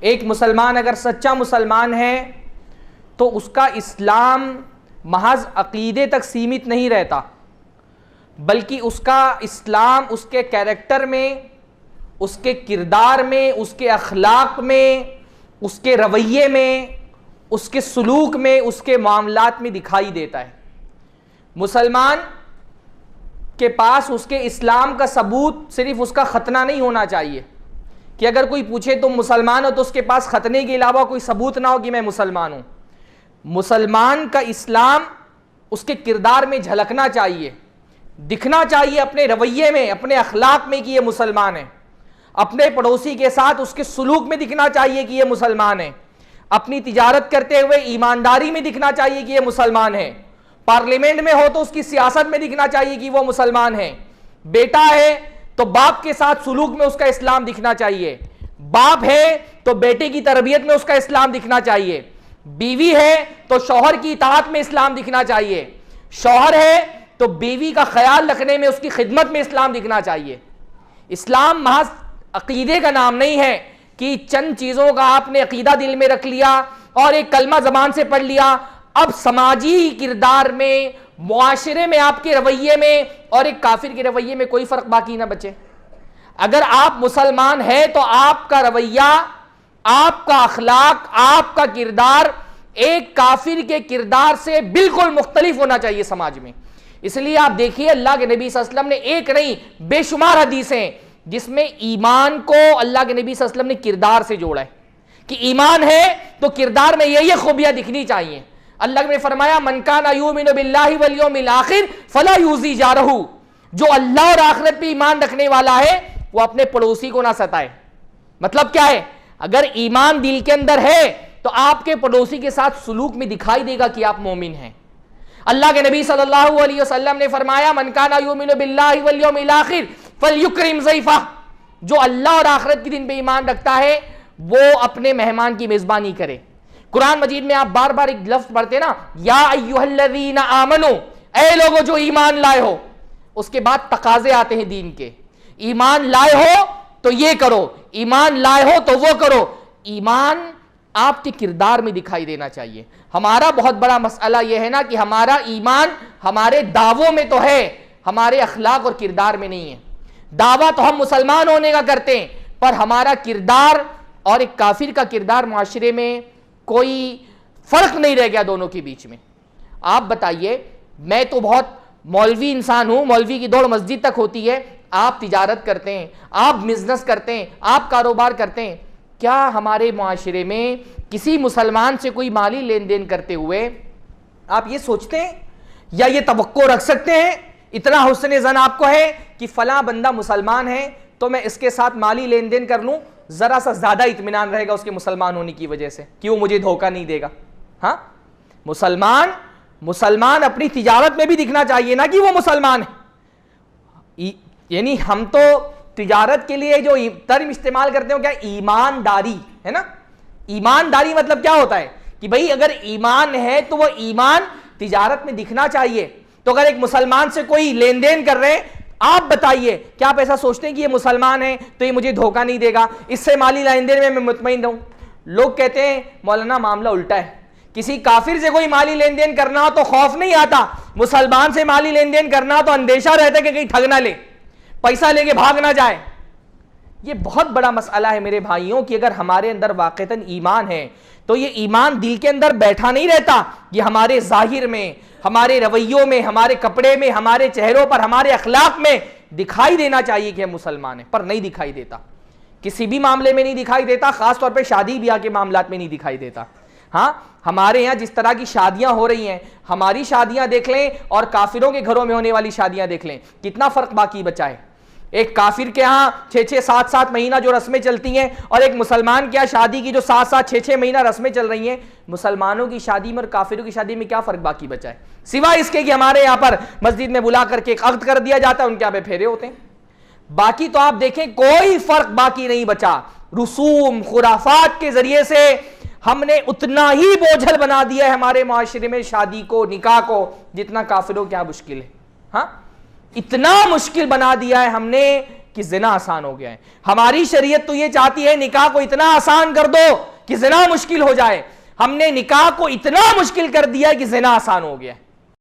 ایک مسلمان اگر سچا مسلمان ہے تو اس کا اسلام محض عقیدے تک سیمت نہیں رہتا، بلکہ اس کا اسلام اس کے کیریکٹر میں، اس کے کردار میں، اس کے اخلاق میں، اس کے رویے میں، اس کے سلوک میں، اس کے معاملات میں دکھائی دیتا ہے۔ مسلمان کے پاس اس کے اسلام کا ثبوت صرف اس کا ختنہ نہیں ہونا چاہیے کہ اگر کوئی پوچھے تم مسلمان ہو تو اس کے پاس ختنے کے علاوہ کوئی ثبوت نہ ہو کہ میں مسلمان ہوں۔ مسلمان کا اسلام اس کے کردار میں جھلکنا چاہیے، دکھنا چاہیے اپنے رویے میں، اپنے اخلاق میں کہ یہ مسلمان ہے، اپنے پڑوسی کے ساتھ اس کے سلوک میں دکھنا چاہیے کہ یہ مسلمان ہے، اپنی تجارت کرتے ہوئے ایمانداری میں دکھنا چاہیے کہ یہ مسلمان ہے، پارلیمنٹ میں ہو تو اس کی سیاست میں دکھنا چاہیے کہ وہ مسلمان ہے، بیٹا ہے تو باپ کے ساتھ سلوک میں اس کا اسلام دکھنا چاہیے، باپ ہے تو بیٹے کی تربیت میں اس کا اسلام دکھنا چاہیے، بیوی ہے تو شوہر کی اطاعت میں اسلام دکھنا چاہیے، شوہر ہے تو بیوی کا خیال رکھنے میں، اس کی خدمت میں اسلام دکھنا چاہیے۔ اسلام محض عقیدے کا نام نہیں ہے کہ چند چیزوں کا آپ نے عقیدہ دل میں رکھ لیا اور ایک کلمہ زبان سے پڑھ لیا، اب سماجی کردار میں، معاشرے میں، آپ کے رویے میں اور ایک کافر کے رویے میں کوئی فرق باقی نہ بچے۔ اگر آپ مسلمان ہیں تو آپ کا رویہ، آپ کا اخلاق، آپ کا کردار ایک کافر کے کردار سے بالکل مختلف ہونا چاہیے سماج میں۔ اس لیے آپ دیکھیے اللہ کے نبی صلی اللہ علیہ وسلم نے ایک نہیں بے شمار حدیثیں جس میں ایمان کو اللہ کے نبی صلی اللہ علیہ وسلم نے کردار سے جوڑا ہے کہ ایمان ہے تو کردار میں یہ خوبیاں دکھنی چاہیے۔ اللہ نے فرمایا من کان یؤمن باللہ والیوم الآخر فلا یؤذی جارہ، جو اللہ اور آخرت پہ ایمان رکھنے والا ہے وہ اپنے پڑوسی کو نہ ستائے۔ مطلب کیا ہے؟ اگر ایمان دل کے اندر ہے تو آپ کے پڑوسی کے ساتھ سلوک میں دکھائی دے گا کہ آپ مومن ہیں۔ اللہ کے نبی صلی اللہ علیہ وسلم نے فرمایا من کان یؤمن باللہ والیوم الآخر فلیکرم ضیفہ، جو اللہ اور آخرت کے دن پہ ایمان رکھتا ہے وہ اپنے مہمان کی میزبانی کرے۔ قرآن مجید میں آپ بار بار ایک لفظ پڑھتے نا، یا ایھا الذین آمنوا، اے لوگو جو ایمان لائے ہو، اس کے بعد تقاضے آتے ہیں دین کے، ایمان لائے ہو تو یہ کرو، ایمان لائے ہو تو وہ کرو۔ ایمان آپ کے کردار میں دکھائی دینا چاہیے۔ ہمارا بہت بڑا مسئلہ یہ ہے نا کہ ہمارا ایمان ہمارے دعووں میں تو ہے، ہمارے اخلاق اور کردار میں نہیں ہے۔ دعویٰ تو ہم مسلمان ہونے کا کرتے ہیں پر ہمارا کردار اور ایک کافر کا کردار معاشرے میں کوئی فرق نہیں رہ گیا دونوں کے بیچ میں۔ آپ بتائیے، میں تو بہت مولوی انسان ہوں، مولوی کی دوڑ مسجد تک ہوتی ہے، آپ تجارت کرتے ہیں، آپ بزنس کرتے ہیں، آپ کاروبار کرتے ہیں، کیا ہمارے معاشرے میں کسی مسلمان سے کوئی مالی لین دین کرتے ہوئے آپ یہ سوچتے ہیں یا یہ توقع رکھ سکتے ہیں، اتنا حسن ظن آپ کو ہے کہ فلاں بندہ مسلمان ہے تو میں اس کے ساتھ مالی لین دین کر لوں، ذرا سا زیادہ اطمینان رہے گا اس کے مسلمان ہونے کی وجہ سے کہ وہ مجھے دھوکہ نہیں دے گا؟ ہاں، مسلمان اپنی تجارت میں بھی دکھنا چاہیے نا کہ وہ مسلمان ہے۔ یعنی ہم تو تجارت کے لیے جو ٹرم استعمال کرتے ہیں کیا ایمانداری ہے نا؟ ایمانداری مطلب کیا ہوتا ہے کہ بھئی اگر ایمان ہے تو وہ ایمان تجارت میں دکھنا چاہیے۔ تو اگر ایک مسلمان سے کوئی لین دین کر رہے ہیں، آپ بتائیے کیا آپ ایسا سوچتے ہیں کہ یہ مسلمان ہے تو یہ مجھے دھوکہ نہیں دے گا، اس سے مالی لین دین میں مطمئن رہوں؟ لوگ کہتے ہیں مولانا معاملہ الٹا ہے، کسی کافر سے کوئی مالی لین دین کرنا ہو تو خوف نہیں آتا، مسلمان سے مالی لین دین کرنا ہو تو اندیشہ رہتا ہے کہ کہیں ٹھگ نہ لے، پیسہ لے کے بھاگ نہ جائے۔ یہ بہت بڑا مسئلہ ہے میرے بھائیوں کہ اگر ہمارے اندر واقعتاً ایمان ہے تو یہ ایمان دل کے اندر بیٹھا نہیں رہتا، یہ ہمارے ظاہر میں، ہمارے رویوں میں، ہمارے کپڑے میں، ہمارے چہروں پر، ہمارے اخلاق میں دکھائی دینا چاہیے کہ ہم مسلمان ہیں، پر نہیں دکھائی دیتا، کسی بھی معاملے میں نہیں دکھائی دیتا، خاص طور پہ شادی بیاہ کے معاملات میں نہیں دکھائی دیتا۔ ہاں، ہمارے یہاں جس طرح کی شادیاں ہو رہی ہیں، ہماری شادیاں دیکھ لیں اور کافروں کے گھروں میں ہونے والی شادیاں دیکھ لیں، کتنا فرق باقی بچا ہے۔ ایک کافر کے ہاں 6 7 مہینہ جو رسمیں چلتی ہیں اور ایک مسلمان کے ہاں شادی کی جو 7 6 مہینہ رسمیں چل رہی ہیں، مسلمانوں کی شادی میں اور کافروں کی شادی میں کیا فرق باقی بچا ہے سوائے اس کے کہ ہمارے یہاں پر مسجد میں بلا کر کے ایک عقد کر دیا جاتا ہے، ان کے یہاں پہ پھیرے ہوتے ہیں، باقی تو آپ دیکھیں کوئی فرق باقی نہیں بچا۔ رسوم خرافات کے ذریعے سے ہم نے اتنا ہی بوجھل بنا دیا ہے ہمارے معاشرے میں شادی کو، نکاح کو، جتنا کافروں کیا مشکل ہے۔ ہاں، اتنا مشکل بنا دیا ہے ہم نے کہ زنا آسان ہو گیا ہے. ہماری شریعت تو یہ چاہتی ہے نکاح کو اتنا آسان کر دو کہ زنا مشکل ہو جائے. ہم نے نکاح کو اتنا مشکل کر دیا کہ زنا آسان ہو گیا ہے.